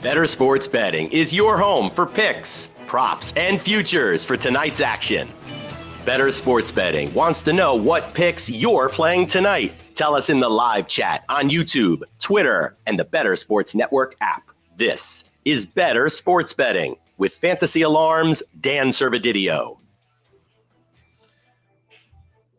Bettor Sports Betting is your home for picks, props, and futures for tonight's action. Bettor Sports Betting wants to know what picks you're playing tonight. Tell us in the live chat on YouTube, Twitter, and the Bettor Sports Network app. This is Bettor Sports Betting with Fantasy Alarm's Dan Servodidio.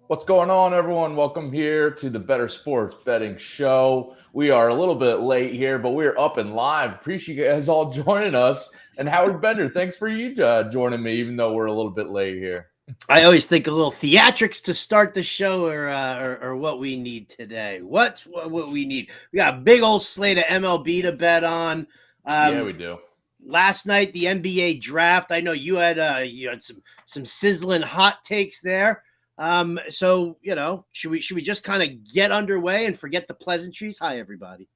What's going on, everyone? Welcome here to the Bettor Sports Betting Show. We are a little bit late here, but we're up and live. Appreciate you guys all joining us. And Howard Bender, thanks for you joining me, even though we're a little bit late here. I always think a little theatrics to start the show or what we need today. What we need. We got a big old slate of MLB to bet on. Yeah, we do. Last night, the NBA draft. I know you had some sizzling hot takes there. So, you know, should we just kind of get underway and forget the pleasantries? Hi, everybody.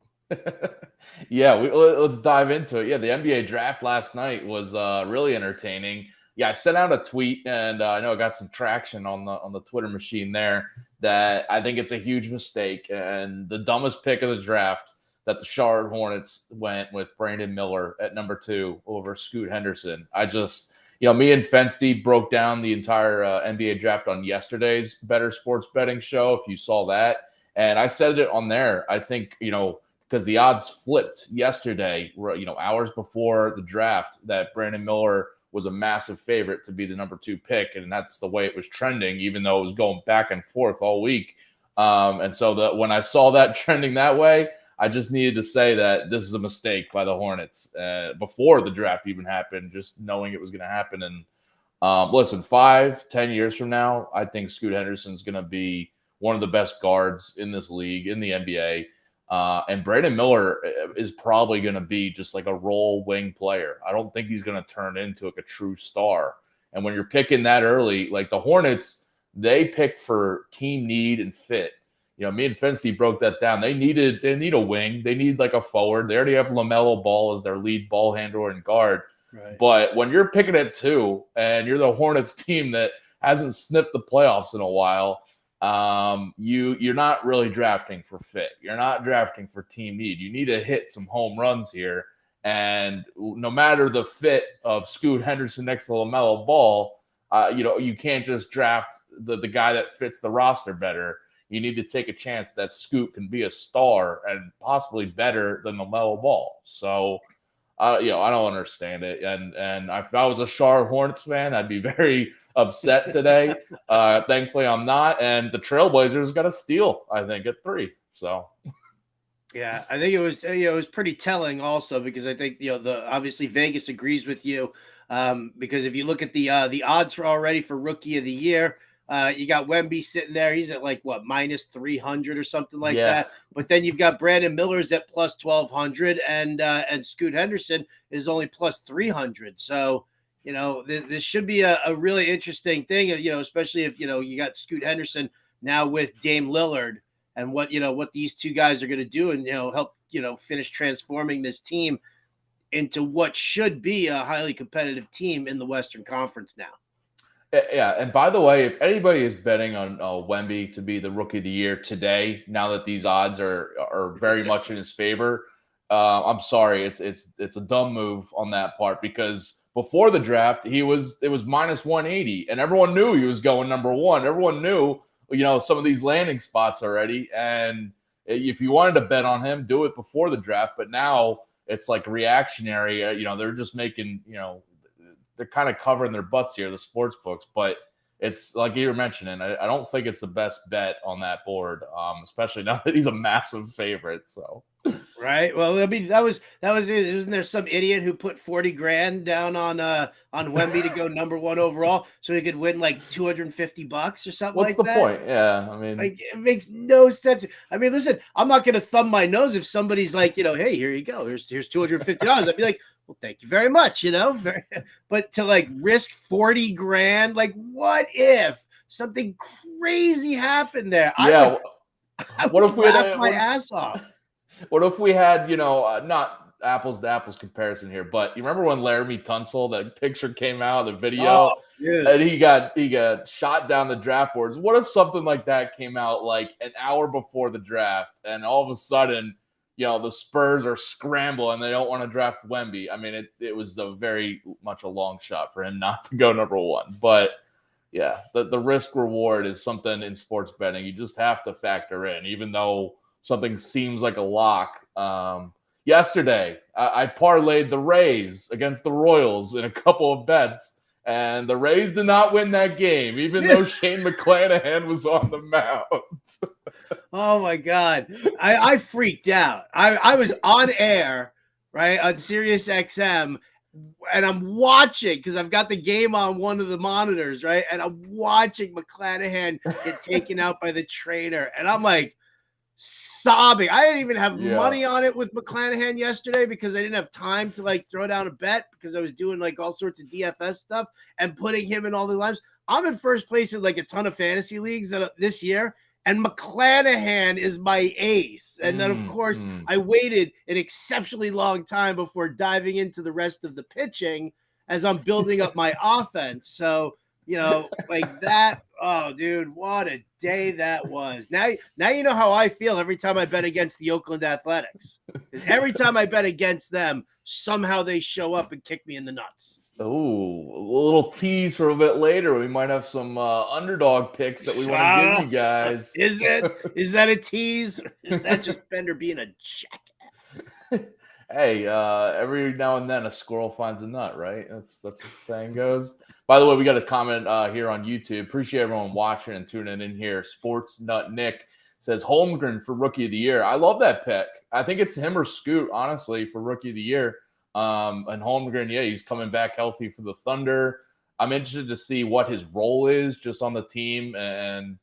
Yeah, let's dive into it. Yeah, the NBA draft last night was really entertaining. Yeah, I sent out a tweet, and I know I got some traction on the Twitter machine there that I think it's a huge mistake and the dumbest pick of the draft that the Charlotte Hornets went with Brandon Miller at number 2 over Scoot Henderson. Me and Fensty broke down the entire NBA draft on yesterday's Bettor Sports Betting Show, if you saw that. And I said it on there. I think, because the odds flipped yesterday, hours before the draft, that Brandon Miller was a massive favorite to be the number 2 pick. And that's the way it was trending, even though it was going back and forth all week. And so when I saw that trending that way, I just needed to say that this is a mistake by the Hornets before the draft even happened, just knowing it was going to happen. And listen, 5-10 years from now, I think Scoot Henderson is going to be one of the best guards in this league, in the NBA. And Brandon Miller is probably going to be just like a role wing player. I don't think he's going to turn into like a true star. And when you're picking that early, like the Hornets, they pick for team need and fit. Me and Fensty broke that down. They need a wing. They need like a forward. They already have LaMelo Ball as their lead ball handler and guard. Right. But when you're picking at 2 and you're the Hornets team that hasn't sniffed the playoffs in a while, you're not really drafting for fit. You're not drafting for team need. You need to hit some home runs here. And no matter the fit of Scoot Henderson next to LaMelo Ball, you can't just draft the guy that fits the roster better. You need to take a chance that Scoot can be a star and possibly better than the LaMelo Ball. So, I don't understand it. And if I was a Charlotte Hornets fan, I'd be very upset today. Thankfully, I'm not. And the Trailblazers got a steal, I think, at 3. So, yeah, I think it was pretty telling also because I think obviously Vegas agrees with you because if you look at the odds for Rookie of the Year. You got Wemby sitting there. He's at minus 300 or something like that. But then you've got Brandon Miller's at plus 1,200 and Scoot Henderson is only plus 300. So, this should be a really interesting thing, especially if, you got Scoot Henderson now with Dame Lillard and what these two guys are going to do and, help, finish transforming this team into what should be a highly competitive team in the Western Conference now. Yeah, and by the way, if anybody is betting on Wemby to be the Rookie of the Year today, now that these odds are very much in his favor, I'm sorry, it's a dumb move on that part because before the draft, it was minus 180, and everyone knew he was going number 1. Everyone knew some of these landing spots already, and if you wanted to bet on him, do it before the draft. But now it's like reactionary. They're just making they're kind of covering their butts here, the sports books, but it's like you were mentioning, I don't think it's the best bet on that board, especially now that he's a massive favorite. So, right. Well, I mean, wasn't there some idiot who put 40 grand down on Wemby to go number 1 overall so he could win like $250 or something? What's like the that? point? Yeah, I mean, it makes no sense. I mean, listen, I'm not going to thumb my nose if somebody's like, hey, here you go. Here's $250. I'd be like, well, thank you very much, but to risk 40 grand, what if something crazy happened there? Yeah. I would laugh my ass off. What if we had, not apples to apples comparison here, but you remember when Laramie Tunsil, that picture came out, the video, and he got shot down the draft boards. What if something like that came out like an hour before the draft, and all of a sudden the Spurs are scrambling and they don't want to draft Wemby. I mean, it was very much a long shot for him not to go number one. But yeah, the risk reward is something in sports betting you just have to factor in, even though something seems like a lock. Yesterday, I parlayed the Rays against the Royals in a couple of bets, and the Rays did not win that game, even though Shane McClanahan was on the mound. Oh my God. I freaked out. I was on air, right, on Sirius XM, and I'm watching because I've got the game on one of the monitors, right? And I'm watching McClanahan get taken out by the trainer. And I'm like sobbing. I didn't even have money on it with McClanahan yesterday because I didn't have time to like throw down a bet because I was doing like all sorts of DFS stuff and putting him in all the lives. I'm in first place in like a ton of fantasy leagues this year. And McClanahan is my ace. And then, of course, I waited an exceptionally long time before diving into the rest of the pitching as I'm building up my offense. So, like that. Oh, dude, what a day that was. Now you know how I feel every time I bet against the Oakland Athletics. Because every time I bet against them, somehow they show up and kick me in the nuts. Oh, a little tease for a bit later. We might have some underdog picks that we want to give you guys. Is that a tease? Or is that just Bender being a jackass? Hey, every now and then a squirrel finds a nut, right? That's what the saying goes. By the way, we got a comment here on YouTube. Appreciate everyone watching and tuning in here. Sports Nut Nick says Holmgren for Rookie of the Year. I love that pick. I think it's him or Scoot, honestly, for Rookie of the Year. And Holmgren, he's coming back healthy for the Thunder. I'm interested to see what his role is just on the team and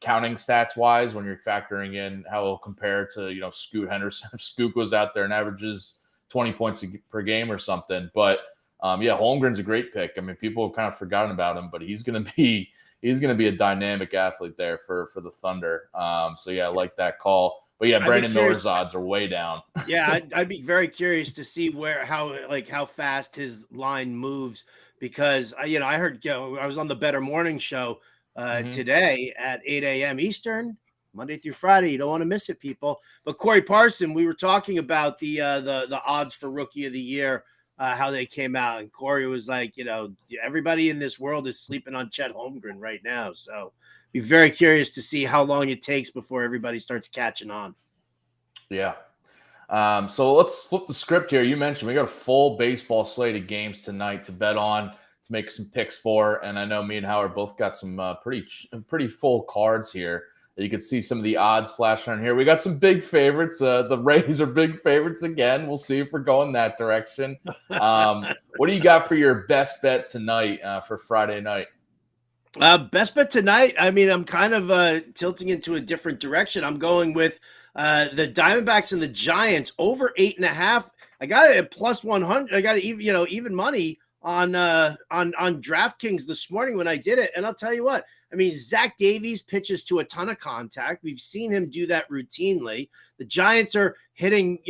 counting stats wise when you're factoring in how he'll compare to, Scoot Henderson. If Scoot goes out there and averages 20 points per game or something. But Holmgren's a great pick. I mean, people have kind of forgotten about him, but he's going to be a dynamic athlete there for the Thunder. I like that call. But Brandon Miller's odds are way down. Yeah, I'd be very curious to see how fast his line moves because I heard I was on the Bettor Morning Show today at 8 a.m. Eastern, Monday through Friday. You don't want to miss it, people. But Corey Parson, we were talking about the odds for Rookie of the Year, how they came out, and Corey was like, everybody in this world is sleeping on Chet Holmgren right now, so. Be very curious to see how long it takes before everybody starts catching on. Yeah. So let's flip the script here. You mentioned we got a full baseball slate of games tonight to bet on, to make some picks for. And I know me and Howard both got some pretty full cards here. You can see some of the odds flashing on here. We got some big favorites. The Rays are big favorites again. We'll see if we're going that direction. What do you got for your best bet tonight for Friday night? Best bet tonight. I mean, I'm kind of tilting into a different direction. I'm going with the Diamondbacks and the Giants over 8.5. I got it at plus 100. I got it even money on DraftKings this morning when I did it. And I'll tell you what. I mean, Zach Davies pitches to a ton of contact. We've seen him do that routinely. The Giants are hitting,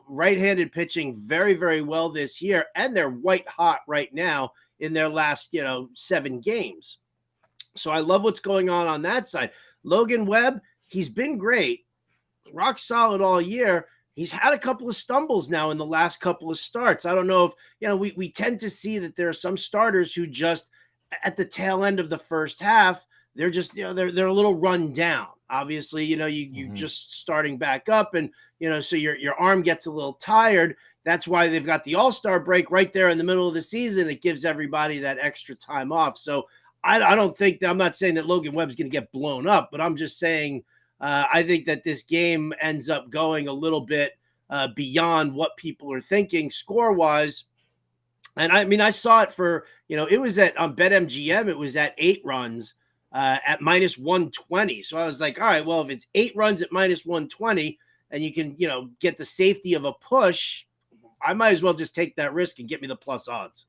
right-handed pitching very, very well this year, and they're white hot right now in their last, 7 games. So I love what's going on that side. Logan Webb, he's been great, rock solid all year. He's had a couple of stumbles now in the last couple of starts. I don't know if, we tend to see that there are some starters who just at the tail end of the first half, they're just, they're a little run down. Obviously, you just starting back up and, so your arm gets a little tired. That's why they've got the All-Star break right there in the middle of the season. It gives everybody that extra time off. So I don't think I'm not saying that Logan Webb's going to get blown up, but I'm just saying I think that this game ends up going a little bit beyond what people are thinking score-wise. And I mean, I saw it for, it was on BetMGM, it was at 8 runs at minus 120. So I was like, all right, well, if it's 8 runs at minus 120 and you can, get the safety of a push, I might as well just take that risk and get me the plus odds.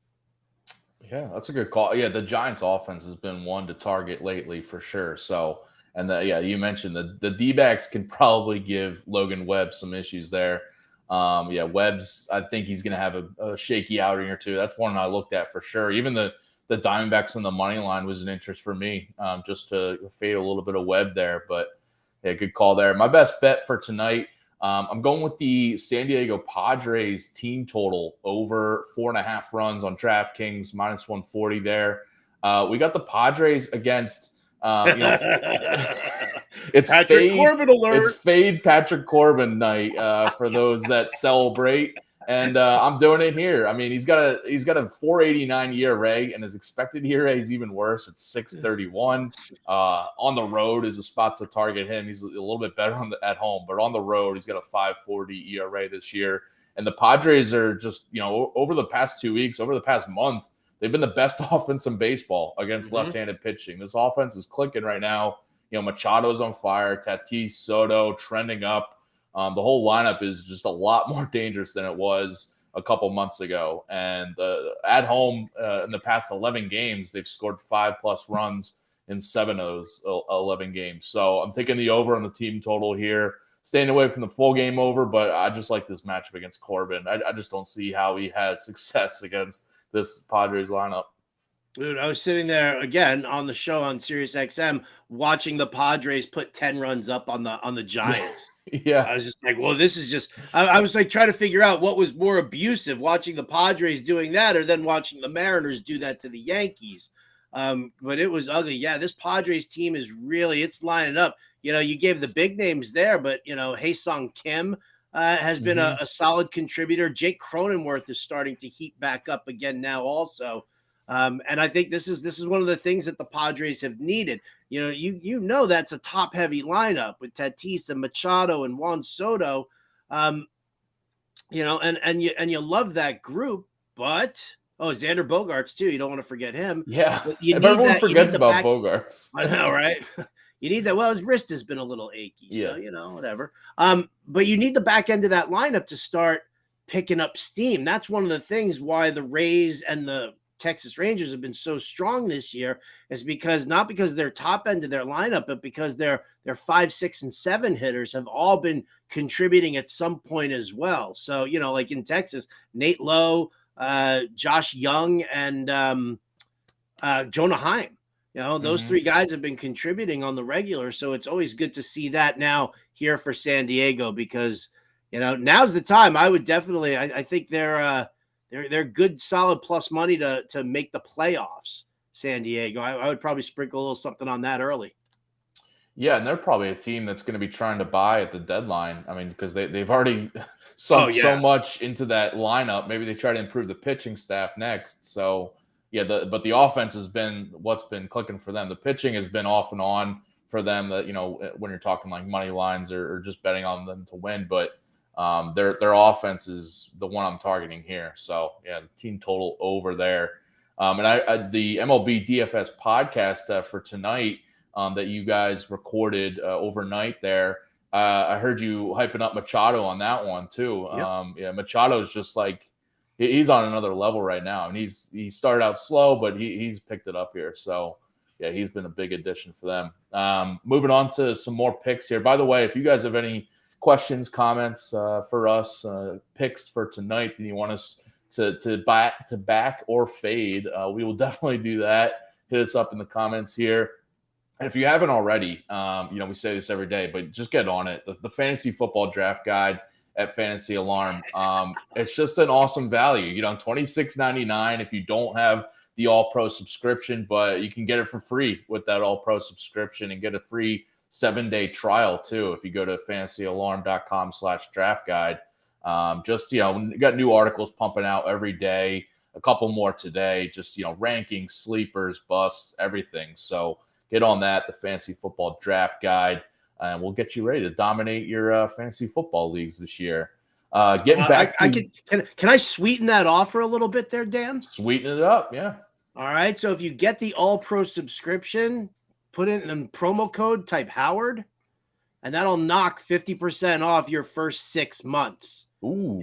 Yeah, that's a good call. Yeah, the Giants offense has been one to target lately for sure. So, and you mentioned the D-backs can probably give Logan Webb some issues there. Webb's, I think he's going to have a shaky outing or two. That's one I looked at for sure. Even the Diamondbacks on the money line was an interest for me, just to fade a little bit of Webb there. But yeah, good call there. My best bet for tonight, I'm going with the San Diego Padres team total over 4.5 runs on DraftKings, minus 140 there. We got the Padres against, it's Patrick Corbin alert. It's fade Patrick Corbin night for those that celebrate. And I'm doing it here. I mean, he's got a 4.89 ERA, and his expected ERA is even worse. It's 6.31. On the road is a spot to target him. He's a little bit better at home, but on the road, he's got a 5.40 ERA this year. And the Padres are just, over the past 2 weeks, over the past month, they've been the best offense in baseball against left-handed pitching. This offense is clicking right now. Machado's on fire. Tatis, Soto trending up. The whole lineup is just a lot more dangerous than it was a couple months ago. And at home, in the past 11 games, they've scored 5+ runs in 7 of those 11 games. So I'm taking the over on the team total here, staying away from the full game over, but I just like this matchup against Corbin. I just don't see how he has success against this Padres lineup. Dude, I was sitting there again on the show on Sirius XM watching the Padres put 10 runs up on the Giants. Yeah. I was just like, well, this is just I was like trying to figure out what was more abusive, watching the Padres doing that or then watching the Mariners do that to the Yankees. But it was ugly. Yeah, this Padres team is really, it's lining up. You gave the big names there, but Hae-Sung Kim has been a solid contributor. Jake Cronenworth is starting to heat back up again now also. And I think this is one of the things that the Padres have needed. That's a top heavy lineup with Tatis and Machado and Juan Soto. And you love that group, but Xander Bogaerts too. You don't want to forget him. Yeah, everyone forgets about Bogaerts. I know, right? You need that. Well, his wrist has been a little achy, so whatever. But you need the back end of that lineup to start picking up steam. That's one of the things why the Rays and the Texas Rangers have been so strong this year is not because their top end of their lineup, but because their 5, 6, and 7 hitters have all been contributing at some point as well. So, like in Texas, Nate Lowe, Josh Young, and Jonah Heim. Those 3 guys have been contributing on the regular. So it's always good to see that now here for San Diego because, now's the time. I would definitely, I think they're good, solid plus money to make the playoffs, San Diego. I would probably sprinkle a little something on that early. Yeah, and they're probably a team that's going to be trying to buy at the deadline. I mean, because they've already sunk so much into that lineup. Maybe they try to improve the pitching staff next. So, yeah, but the offense has been what's been clicking for them. The pitching has been off and on for them, when you're talking like money lines or just betting on them to win. But their offense is the one I'm targeting here. So yeah, the team total over there. And the MLB DFS podcast for tonight that you guys recorded overnight there. I heard you hyping up Machado on that one too. Yep. Machado's just like he's on another level right now, and he started out slow, but he's picked it up here. So yeah, he's been a big addition for them. Moving on to some more picks here. By the way, if you guys have any questions, comments for us, picks for tonight that you want us to back or fade, we will definitely do that. Hit us up in the comments here. And if you haven't already, we say this every day, but just get on it. The fantasy football draft guide at Fantasy Alarm. It's just an awesome value. $26.99 if you don't have the All Pro subscription, but you can get it for free with that All Pro subscription and get a free 7-day trial too if you go to fantasyalarm.com/draft guide. We got new articles pumping out every day, a couple more today, just rankings, sleepers, busts, everything. So get on that, the fantasy football draft guide, and we'll get you ready to dominate your fantasy football leagues this year. Getting back can I sweeten that offer a little bit there, Dan? Sweeten it up, yeah. All right, so if you get the All Pro subscription, put in promo code, type Howard, and that'll knock 50% off your first 6 months. Ooh.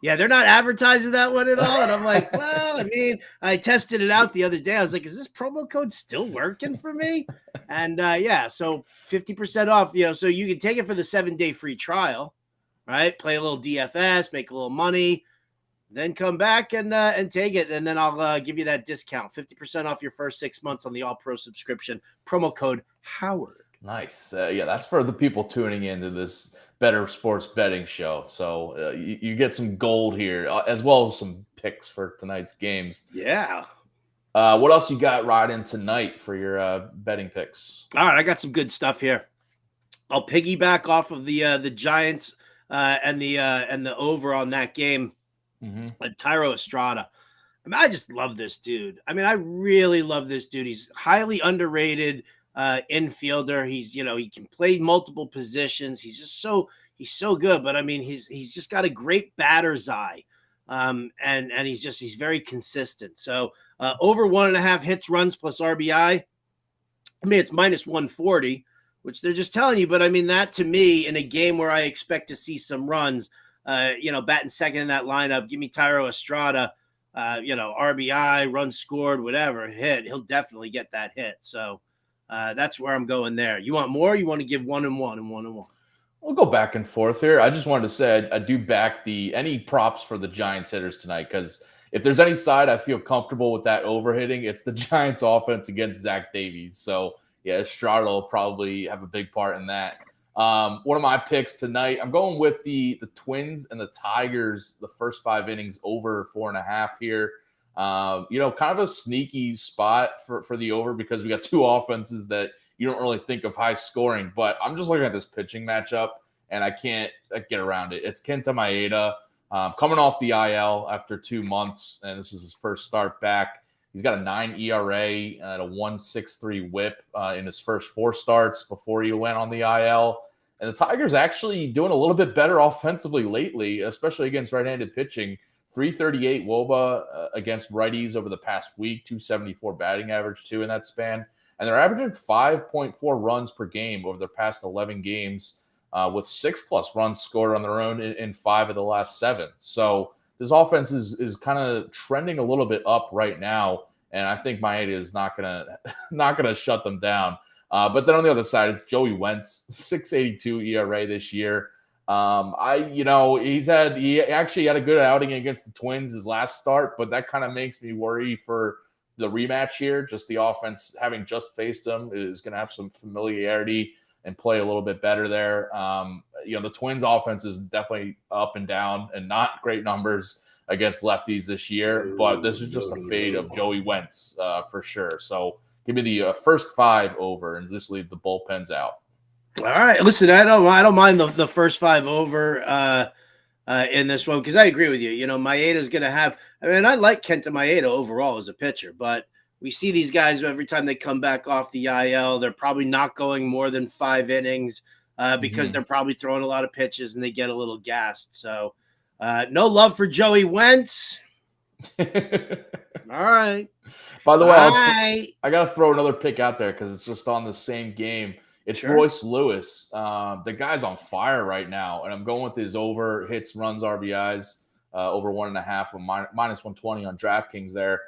Yeah, they're not advertising that one at all. And I'm like, well, I mean, I tested it out the other day. I was like, is this promo code still working for me? And so 50% off, so you can take it for the 7-day free trial, right? Play a little DFS, make a little money, then come back and take it. And then I'll give you that discount, 50% off your first 6 months on the All Pro subscription, promo code Howard. Nice. That's for the people tuning into this Better sports betting show. So you get some gold here, as well as some picks for tonight's games. Yeah. What else you got riding tonight for your betting picks? All right, I got some good stuff here. I'll piggyback off of the Giants and the over on that game. Tyro Estrada. I mean, I just love this dude. I mean, I really love this dude. He's highly underrated infielder. He's, he can play multiple positions. He's so good. But I mean, he's just got a great batter's eye. And he's very consistent. So over 1.5 hits, runs plus RBI. I mean, it's minus 140, which they're just telling you. But I mean, that to me, in a game where I expect to see some runs, batting second in that lineup, give me Tyro Estrada, RBI, run scored, whatever, hit. He'll definitely get that hit. So that's where I'm going there. You want more? You want to give 1 and 1 and 1 and 1? We'll go back and forth here. I just wanted to say I do back any props for the Giants hitters tonight, because if there's any side I feel comfortable with that overhitting, it's the Giants offense against Zach Davies. So yeah, Estrada will probably have a big part in that. One of my picks tonight, I'm going with the Twins and the Tigers, the first 5 innings over 4.5 here. Kind of a sneaky spot for the over, because we got 2 offenses that you don't really think of high scoring, but I'm just looking at this pitching matchup and I can't get around it. It's Kenta Maeda coming off the IL after 2 months, and this is his first start back. He's got a 9 ERA at a 1.63 WHIP in his first 4 starts before he went on the IL. And the Tigers actually doing a little bit better offensively lately, especially against right-handed pitching. 338 WOBA against righties over the past week, 274 batting average too in that span. And they're averaging 5.4 runs per game over their past 11 games, with 6+ runs scored on their own in 5 of the last 7. So this offense is kind of trending a little bit up right now, and I think Maeda is not gonna shut them down. But then on the other side, it's Joey Wentz, 6.82 ERA this year. He actually had a good outing against the Twins his last start, but that kind of makes me worry for the rematch here. Just the offense, having just faced them, is going to have some familiarity and play a little bit better there. The Twins offense is definitely up and down and not great numbers against lefties this year, but this is just a fade of Joey Wentz for sure. So give me the first 5 over and just leave the bullpens out. All right. Listen, I don't mind the first 5 over in this one, because I agree with you. Maeda's going to have – I mean, I like Kenta Maeda overall as a pitcher, but we see these guys every time they come back off the IL, they're probably not going more than 5 innings because they're probably throwing a lot of pitches and they get a little gassed. So no love for Joey Wentz. All right. By the way, I got to throw another pick out there because it's just on the same game. It's Royce Lewis. The guy's on fire right now, and I'm going with his over hits, runs, RBIs, over 1.5 from minus 120 on DraftKings there.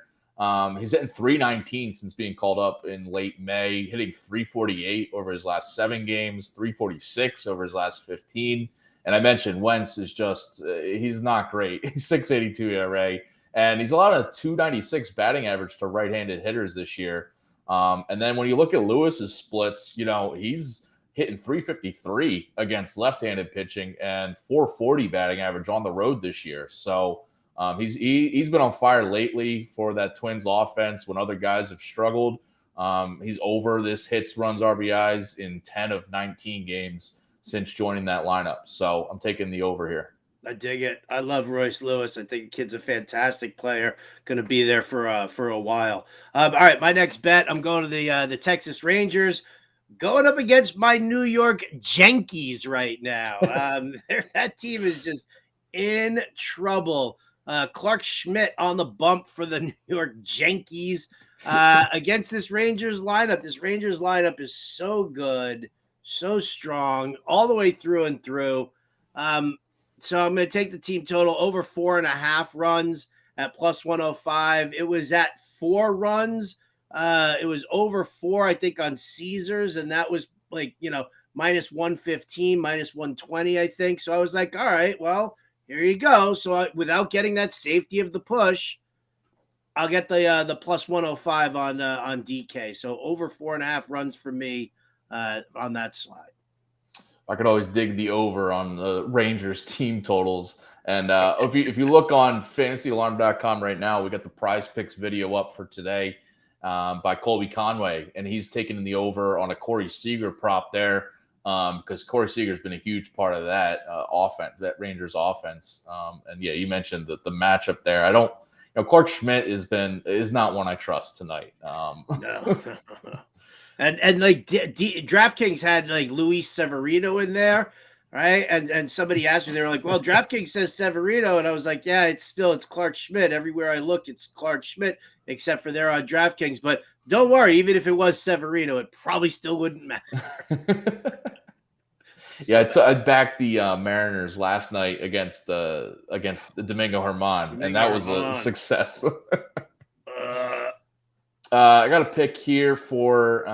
He's hitting 319 since being called up in late May, hitting 348 over his last 7 games, 346 over his last 15. And I mentioned Wentz is just he's not great. He's 6.82 ERA, and he's allowed a 2.96 batting average to right-handed hitters this year. And then when you look at Lewis's splits, he's hitting 353 against left-handed pitching and 440 batting average on the road this year. So he's been on fire lately for that Twins offense when other guys have struggled. He's over this hits, runs, RBIs in 10 of 19 games since joining that lineup. So I'm taking the over here. I dig it. I love Royce Lewis. I think the kid's a fantastic player. Going to be there for a while. All right, my next bet, I'm going to the Texas Rangers, going up against my New York Yankees right now. That team is just in trouble. Clark Schmidt on the bump for the New York Yankees against this Rangers lineup. This Rangers lineup is so good, so strong, all the way through and through. So I'm going to take the team total over 4.5 runs at plus 105. It was at 4 runs. It was over 4, I think, on Caesars, and that was minus 115, minus 120, I think. So I was like, all right, well, here you go. So without getting that safety of the push, I'll get the plus 105 on DK. So over 4.5 runs for me on that slide. I could always dig the over on the Rangers team totals. And if you look on fantasyalarm.com right now, we got the Prize Picks video up for today by Colby Conway, and he's taking the over on a Corey Seager prop there because Corey Seager's been a huge part of that offense, that Rangers offense. And yeah, you mentioned the matchup there. Clark Schmidt is not one I trust tonight. No. And like DraftKings had like Luis Severino in there, right? And somebody asked me, they were like, "Well, DraftKings says Severino," and I was like, "Yeah, it's Clark Schmidt. Everywhere I look, it's Clark Schmidt, except for there on DraftKings." But don't worry, even if it was Severino, it probably still wouldn't matter. Yeah, I backed the Mariners last night against Domingo Germán, and that was a success. I got a pick here for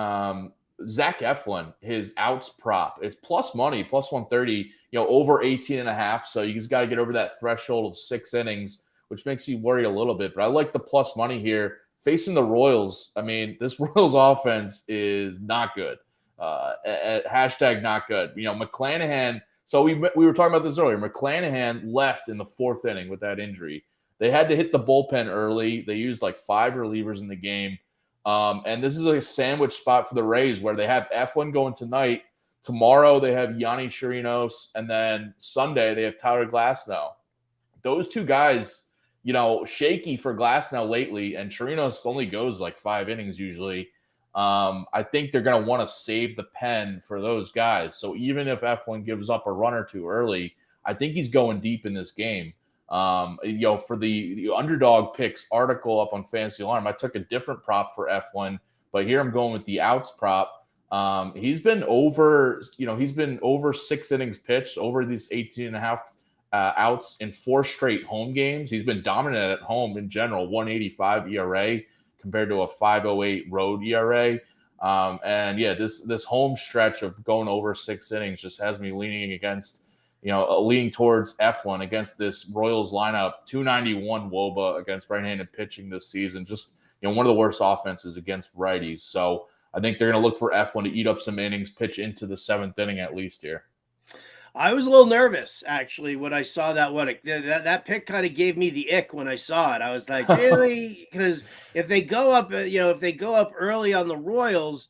Zach Eflin, his outs prop. It's plus money, plus 130, over 18.5. So you just got to get over that threshold of 6 innings, which makes you worry a little bit. But I like the plus money here. Facing the Royals, I mean, this Royals offense is not good. Hashtag not good. McClanahan. So we were talking about this earlier. McClanahan left in the 4th inning with that injury. They had to hit the bullpen early. They used like 5 relievers in the game. And this is a sandwich spot for the Rays where they have Eflin going tonight. Tomorrow they have Yanni Chirinos, and then Sunday they have Tyler Glasnow. Those two guys, shaky for Glasnow lately, and Chirinos only goes like 5 innings usually. I think they're going to want to save the pen for those guys. So even if Eflin gives up a run or two early, I think he's going deep in this game. For the underdog picks article up on Fantasy Alarm, I took a different prop for Eflin, but here I'm going with the outs prop. He's been over 6 innings pitched, over these 18.5 outs in 4 straight home games. He's been dominant at home in general, 1.85 ERA compared to a 5.08 road ERA. And yeah, this home stretch of going over 6 innings just has me leaning towards Eflin against this Royals lineup. 291 WOBA against right-handed pitching this season. Just, one of the worst offenses against righties. So I think they're going to look for Eflin to eat up some innings, pitch into the 7th inning at least here. I was a little nervous actually when I saw that one. That pick kind of gave me the ick when I saw it. I was like, really? Because if they go up, early on the Royals,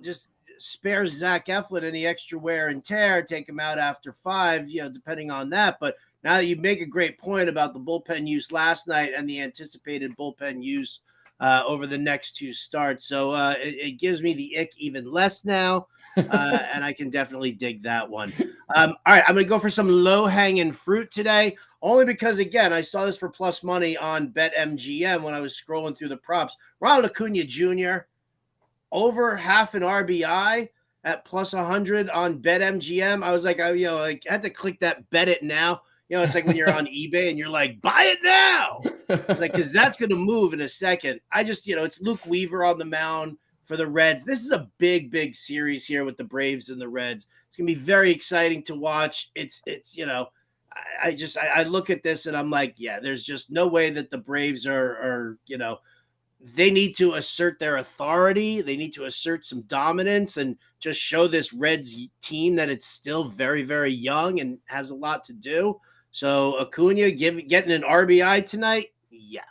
just spare Zach Eflin any extra wear and tear, take him out after 5, depending on that. But now that you make a great point about the bullpen use last night and the anticipated bullpen use over the next 2 starts. So it gives me the ick even less now, and I can definitely dig that one. All right, I'm going to go for some low-hanging fruit today, only because, again, I saw this for plus money on BetMGM when I was scrolling through the props. Ronald Acuna Jr., over half an RBI at plus 100 on BetMGM. I was like, I had to click that bet it now. It's like when you're on eBay and you're like, buy it now. It's like, because that's going to move in a second. I just, it's Luke Weaver on the mound for the Reds. This is a big, big series here with the Braves and the Reds. It's going to be very exciting to watch. It's I look at this and I'm like, yeah, there's just no way that the Braves are they need to assert their authority. They need to assert some dominance and just show this Reds team that it's still very, very young and has a lot to do. So Acuna getting an RBI tonight. Yeah.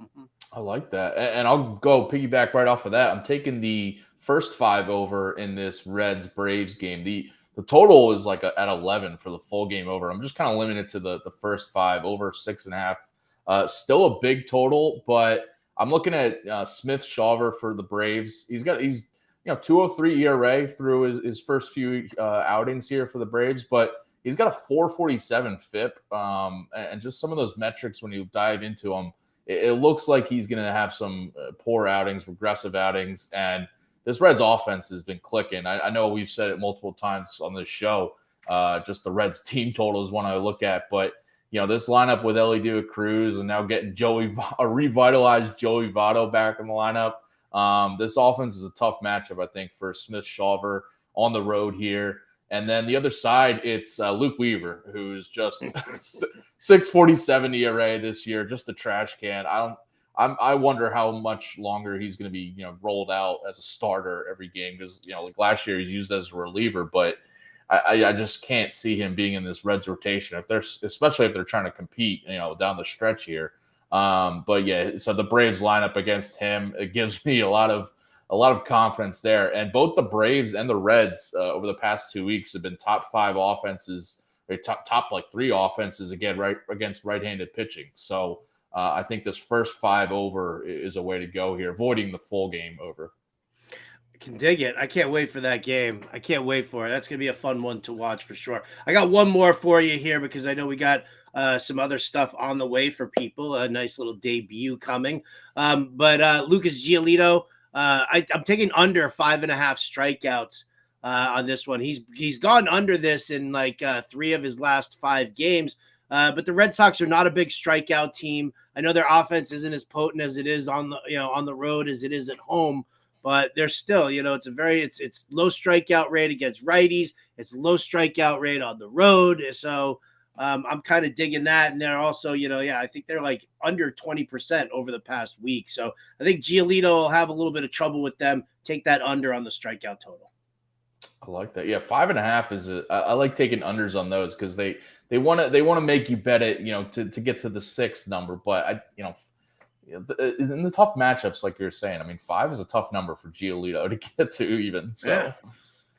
Mm-hmm. I like that. And I'll go piggyback right off of that. I'm taking the first 5 over in this Reds Braves game. The total is like at 11 for the full game over. I'm just kind of limited to the first 5 over 6.5. Still a big total, but I'm looking at Smith Shawver for the Braves. He's 2.03 ERA through his first few outings here for the Braves, but he's got a 4.47 FIP. And just some of those metrics when you dive into them, it looks like he's going to have some poor outings, regressive outings, and this Reds offense has been clicking. I know we've said it multiple times on this show. Just the Reds team total is one I look at, but this lineup with Elly De La Cruz and now getting a revitalized Joey Votto back in the lineup. This offense is a tough matchup, I think, for Smith Shawver on the road here. And then the other side, it's Luke Weaver, who's just 6.47 ERA this year, just a trash can. I wonder how much longer he's going to be, rolled out as a starter every game because, like last year he's used as a reliever. But I just can't see him being in this Reds rotation especially if they're trying to compete, down the stretch here. But yeah, so the Braves lineup against him, it gives me a lot of confidence there. And both the Braves and the Reds over the past 2 weeks have been top 5 offenses, or top like 3 offenses again, right against right-handed pitching. So I think this first 5 over is a way to go here, avoiding the full game over. Can dig it. I can't wait for that game. I can't wait for it. That's going to be a fun one to watch for sure. I got one more for you here because I know we got some other stuff on the way for people. A nice little debut coming. But Lucas Giolito, I'm taking under 5.5 strikeouts on this one. He's gone under this in like 3 of his last 5 games. But the Red Sox are not a big strikeout team. I know their offense isn't as potent as it is on the road as it is at home. But they're still, it's low strikeout rate against righties. It's low strikeout rate on the road. So I'm kind of digging that. And they're also, I think they're like under 20% over the past week. So I think Giolito will have a little bit of trouble with them. Take that under on the strikeout total. I like that. Yeah, 5.5 is I like taking unders on those because they want to make you bet it, to get to the 6 number. But in the tough matchups, like you're saying, 5 is a tough number for Giolito to get to even. So, yeah,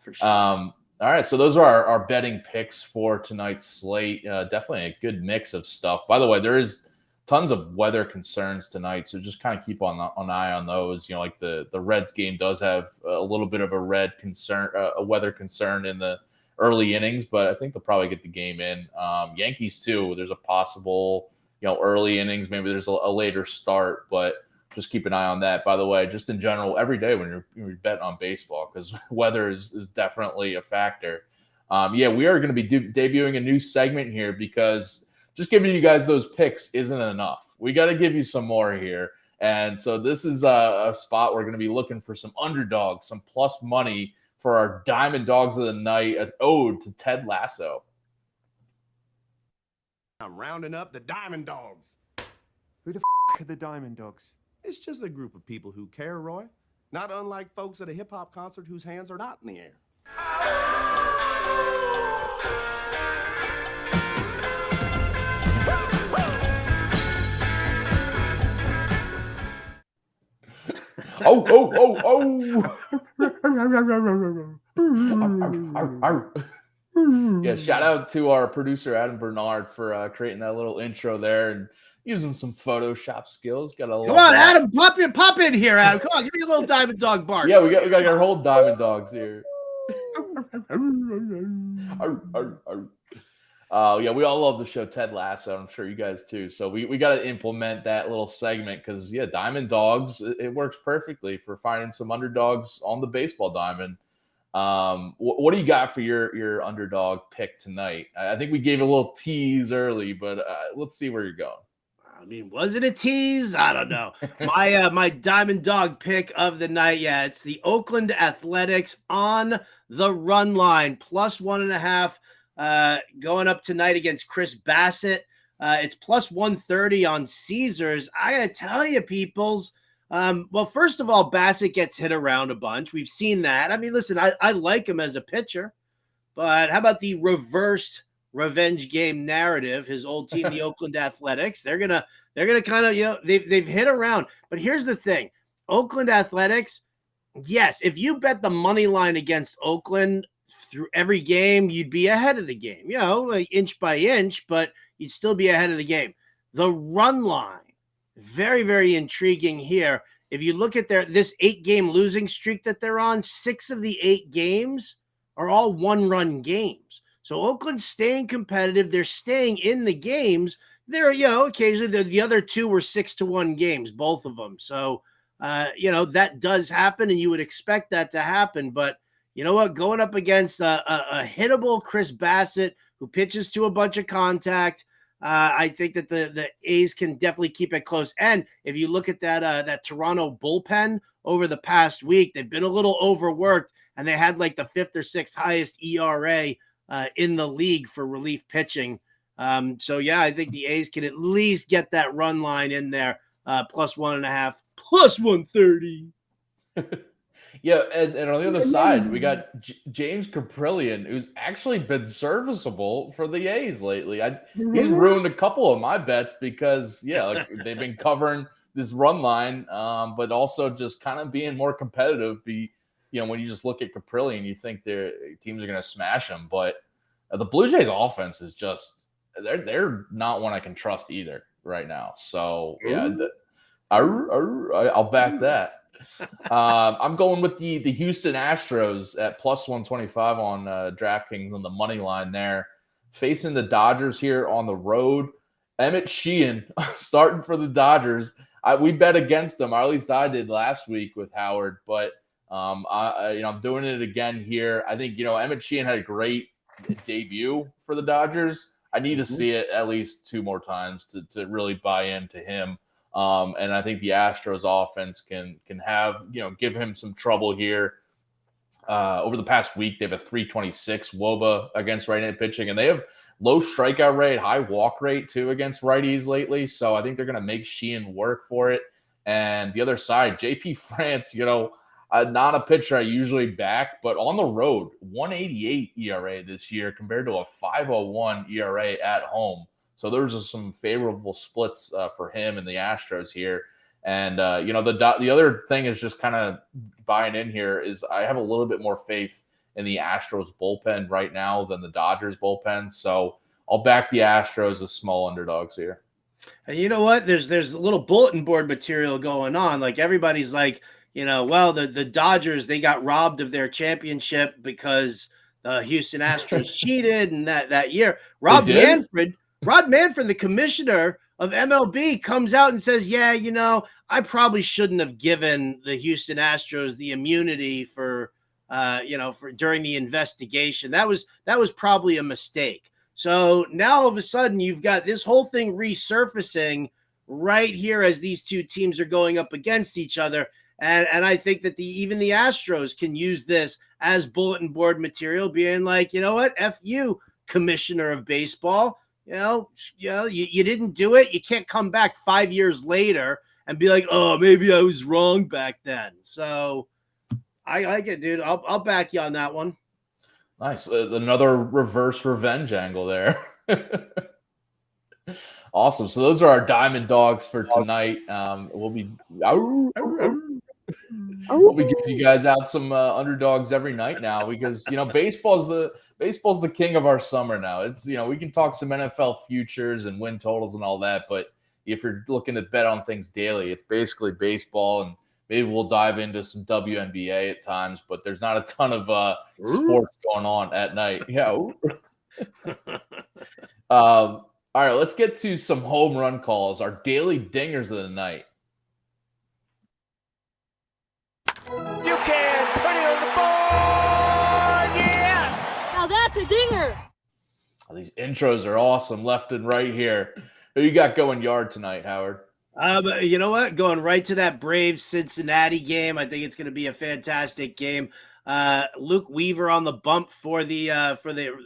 for sure. All right. So those are our betting picks for tonight's slate. Definitely a good mix of stuff. By the way, there is tons of weather concerns tonight. So just kind of keep an eye on those. Like the Reds game does have a little bit of a a weather concern in the early innings, but I think they'll probably get the game in. Yankees too. There's a possible, early innings, maybe there's a later start, but just keep an eye on that. By the way, just in general, every day when you're betting on baseball, because weather is definitely a factor. We are going to be debuting a new segment here because just giving you guys those picks isn't enough. We got to give you some more here. And so this is a spot we're going to be looking for some underdogs, some plus money for our Diamond Dogs of the Night, an ode to Ted Lasso. I'm rounding up the Diamond Dogs. Who the are the Diamond Dogs? It's just a group of people who care, Roy. Not unlike folks at a hip-hop concert whose hands are not in the air. Yeah, shout out to our producer Adam Bernard for creating that little intro there and using some Photoshop skills. Come on, Adam, pop in here, Adam. Come on, give me a little Diamond Dog bark. Yeah, we got our whole Diamond Dogs here. Yeah, we all love the show Ted Lasso. I'm sure you guys too. So we got to implement that little segment because Diamond Dogs, it works perfectly for finding some underdogs on the baseball diamond. What do you got for your underdog pick tonight? I think we gave a little tease early, but let's see where you're going. Was it a tease? I don't know. My Diamond Dog pick of the night. Yeah, it's the Oakland Athletics on the run line, plus 1.5, going up tonight against Chris Bassett. It's plus 130 on Caesars. I gotta tell you, peoples. Well, first of all, Bassett gets hit around a bunch. We've seen that. Listen, I like him as a pitcher, but how about the reverse revenge game narrative? His old team, the Oakland Athletics, they're gonna kind of, they've hit around. But here's the thing: Oakland Athletics, yes, if you bet the money line against Oakland through every game, you'd be ahead of the game, like inch by inch, but you'd still be ahead of the game. The run line, very, very intriguing here. If you look at this 8-game losing streak that they're on, 6 of the 8 games are all 1-run games. So Oakland's staying competitive. They're staying in the games. They're, occasionally the other 2 were 6-1 games, both of them. So, that does happen, and you would expect that to happen. But you know what? Going up against a hittable Chris Bassett who pitches to a bunch of contact, I think that the A's can definitely keep it close. And if you look at that Toronto bullpen over the past week, they've been a little overworked, and they had like the 5th or 6th highest ERA in the league for relief pitching. I think the A's can at least get that run line in there, plus 1.5, plus 130. Yeah, and on the other side, we got James Caprillion, who's actually been serviceable for the A's lately. He's ruined a couple of my bets because, like they've been covering this run line, but also just kind of being more competitive. When you just look at Caprillion, you think their teams are going to smash them, but the Blue Jays offense is just they're not one I can trust either right now. So I'll back that. I'm going with the Houston Astros at plus 125 on DraftKings on the money line there, facing the Dodgers here on the road. Emmett Sheehan starting for the Dodgers. We bet against them, or at least I did last week with Howard, but I'm doing it again here. I think Emmett Sheehan had a great debut for the Dodgers. I need to see it at least 2 more times to really buy into him. And I think the Astros offense can have, give him some trouble here. Over the past week, they have a 326 WOBA against right-handed pitching, and they have low strikeout rate, high walk rate too against righties lately. So I think they're going to make Sheehan work for it. And the other side, JP France, not a pitcher I usually back, but on the road, 188 ERA this year compared to a 501 ERA at home. So there's some favorable splits for him and the Astros here. And, the other thing is just kind of buying in here is I have a little bit more faith in the Astros bullpen right now than the Dodgers bullpen. So I'll back the Astros as small underdogs here. And you know what? There's a little bulletin board material going on. Like everybody's like, the Dodgers, they got robbed of their championship because the Houston Astros cheated and that year. Rod Manfred, the commissioner of MLB, comes out and says, I probably shouldn't have given the Houston Astros the immunity for during the investigation. That was probably a mistake. So now all of a sudden you've got this whole thing resurfacing right here as these two teams are going up against each other. And I think that even the Astros can use this as bulletin board material, being like, you know what, F you, commissioner of baseball. You didn't do it. You can't come back 5 years later and be like, oh, maybe I was wrong back then. So I like it, dude. I'll back you on that one. Nice. Another reverse revenge angle there. Awesome. So those are our Diamond Dogs for tonight. We'll be giving you guys out some underdogs every night now because baseball's the king of our summer now. It's we can talk some NFL futures and win totals and all that, but if you're looking to bet on things daily, it's basically baseball, and maybe we'll dive into some WNBA at times, but there's not a ton of sports going on at night. Yeah. All right, let's get to some home run calls, our daily dingers of the night. You can put it on the board. Yes. Now that's a dinger. Oh, these intros are awesome, left and right here. Who you got going yard tonight, Howard? You know what? Going right to that Braves Cincinnati game. I think it's going to be a fantastic game. Luke Weaver on the bump for the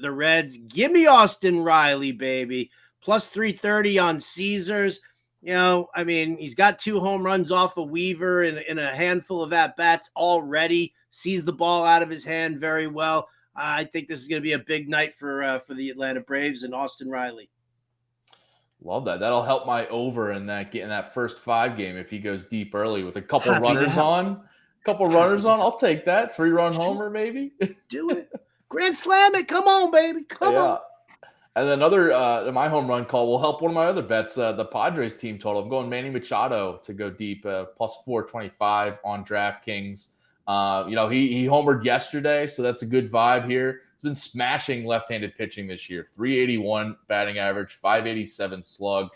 Reds. Give me Austin Riley, baby. Plus 330 on Caesars. He's got 2 home runs off of Weaver in a handful of at-bats already. Sees the ball out of his hand very well. I think this is going to be a big night for the Atlanta Braves and Austin Riley. Love that. That'll help my over in that first 5 game if he goes deep early with a couple runners on. I'll take that. 3-run homer, maybe. Do it. Grand slam it. Come on, baby. Come on. And then another my home run call will help one of my other bets, the Padres team total. I'm going Manny Machado to go deep, plus 425 on DraftKings. He homered yesterday, so that's a good vibe here. He's been smashing left-handed pitching this year. 381 batting average, 587 slug,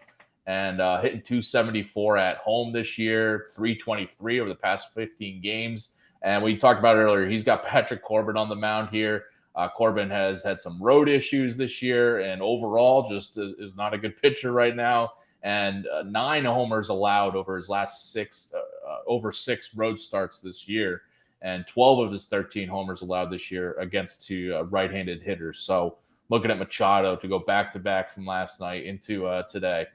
and hitting 274 at home this year, 323 over the past 15 games. And we talked about it earlier. He's got Patrick Corbin on the mound here. Corbin has had some road issues this year and overall just is not a good pitcher right now. And 9 homers allowed over his last 6 road starts this year. And 12 of his 13 homers allowed this year against 2 right-handed hitters. So looking at Machado to go back-to-back from last night into today.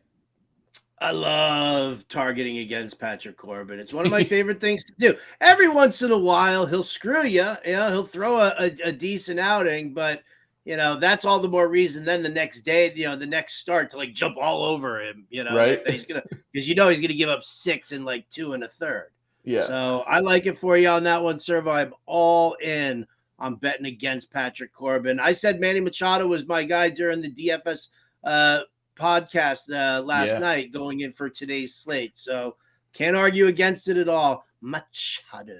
I love targeting against Patrick Corbin. It's one of my favorite things to do. Every once in a while, he'll screw you. He'll throw a decent outing, but that's all the more reason then the next day, the next start to like jump all over him. Right? That he's gonna because he's gonna give up 6 in like 2 1/3. Yeah. So I like it for you on that one, Servo. I'm all in on betting against Patrick Corbin. I said Manny Machado was my guy during the DFS podcast last night going in for today's slate. So can't argue against it at all. Machado.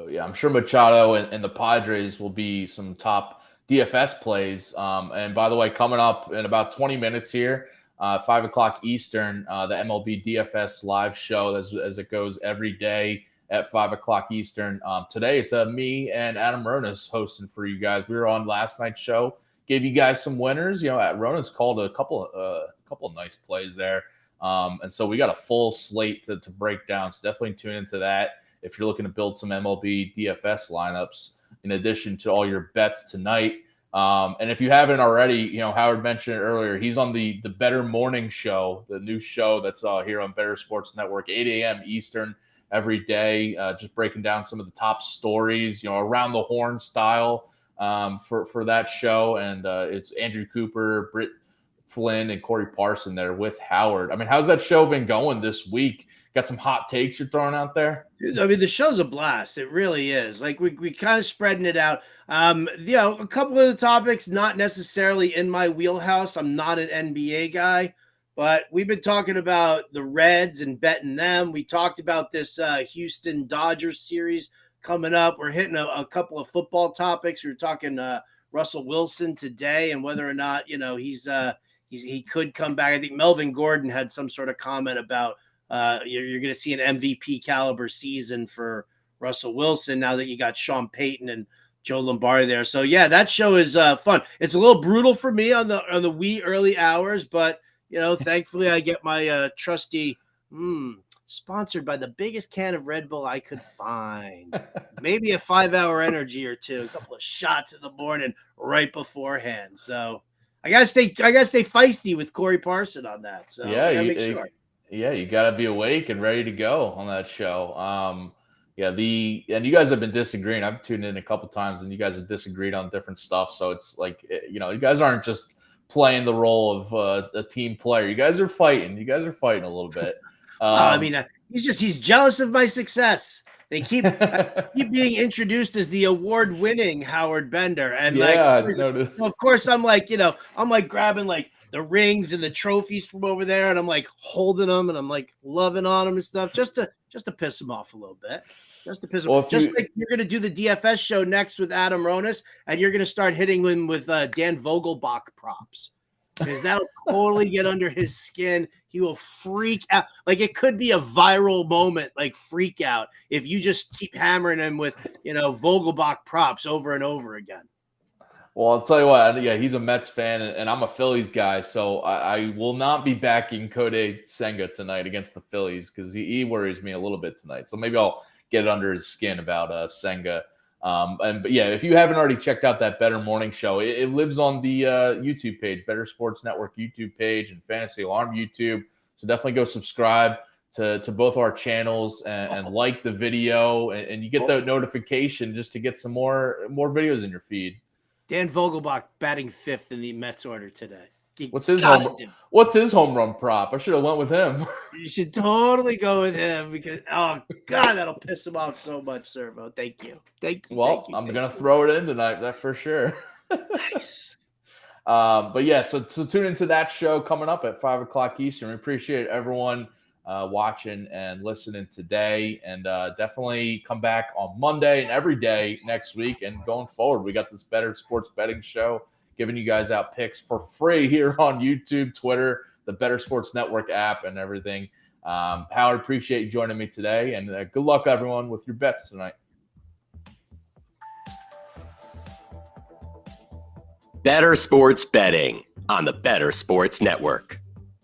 Yeah. I'm sure Machado and the Padres will be some top DFS plays. And by the way, coming up in about 20 minutes here, 5 o'clock Eastern, the MLB DFS live show as it goes every day at 5 o'clock Eastern. Today it's me and Adam Ronas hosting for you guys. We were on last night's show, gave you guys some winners. Ronas called a couple of nice plays there, and so we got a full slate to break down. So definitely tune into that if you're looking to build some MLB DFS lineups in addition to all your bets tonight. And if you haven't already, Howard mentioned it earlier, he's on the Bettor Morning Show, the new show that's here on Bettor Sports Network, 8 a.m. Eastern every day, just breaking down some of the top stories, around the horn style for that show. And it's Andrew Cooper, Britt Flynn, and Corey Parson there with Howard. I mean, how's that show been going this week? Got some hot takes you're throwing out there? I mean, the show's a blast. It really is. Like we kind of spreading it out. A couple of the topics, not necessarily in my wheelhouse. I'm not an NBA guy, but we've been talking about the Reds and betting them. We talked about this Houston Dodgers series coming up. We're hitting a couple of football topics. We were talking Russell Wilson today and whether or not, he could come back. I think Melvin Gordon had some sort of comment about you're going to see an MVP caliber season for Russell Wilson now that you got Sean Payton and Joe Lombardi there. So yeah, that show is fun. It's a little brutal for me on the wee early hours, but thankfully I get my trusty sponsored by the biggest can of Red Bull I could find. Maybe a 5-hour energy or two, a couple of shots in the morning right beforehand. So I gotta stay feisty with Corey Parson on that. So yeah, make sure. Yeah, you got to be awake and ready to go on that show. And you guys have been disagreeing. I've tuned in a couple times, and you guys have disagreed on different stuff. So it's like, you guys aren't just playing the role of a team player. You guys are fighting. You guys are fighting a little bit. He's jealous of my success. They keep being introduced as the award-winning Howard Bender, and of course, I'm like grabbing like the rings and the trophies from over there, and I'm like holding them, and I'm like loving on them and stuff, just to piss him off a little bit, just to piss him off. Like you're gonna do the DFS show next with Adam Ronas, and you're gonna start hitting him with Dan Vogelbach props, because that'll totally get under his skin. He will freak out. Like it could be a viral moment, like freak out, if you just keep hammering him with Vogelbach props over and over again. Well, I'll tell you what. Yeah, he's a Mets fan, and I'm a Phillies guy, so I will not be backing Kodai Senga tonight against the Phillies because he worries me a little bit tonight. So maybe I'll get under his skin about Senga. But yeah, if you haven't already checked out that Bettor Morning Show, it lives on the YouTube page, Bettor Sports Network YouTube page, and Fantasy Alarm YouTube. So definitely go subscribe to both our channels and like the video, and you get the notification just to get some more videos in your feed. Dan Vogelbach batting 5th in the Mets order today. What's his home run prop? I should have went with him. You should totally go with him because that'll piss him off so much, Servo. Thank you. Well, I'm gonna throw it in tonight, that's for sure. Nice. But yeah, so tune into that show coming up at 5 o'clock Eastern. We appreciate everyone watching and listening today, and definitely come back on Monday and every day next week and going forward. We got this Bettor Sports Betting Show giving you guys out picks for free here on YouTube, Twitter, the Bettor Sports Network app, and everything. Howard, appreciate you joining me today, and good luck everyone with your bets tonight. Bettor Sports Betting on the Bettor Sports Network.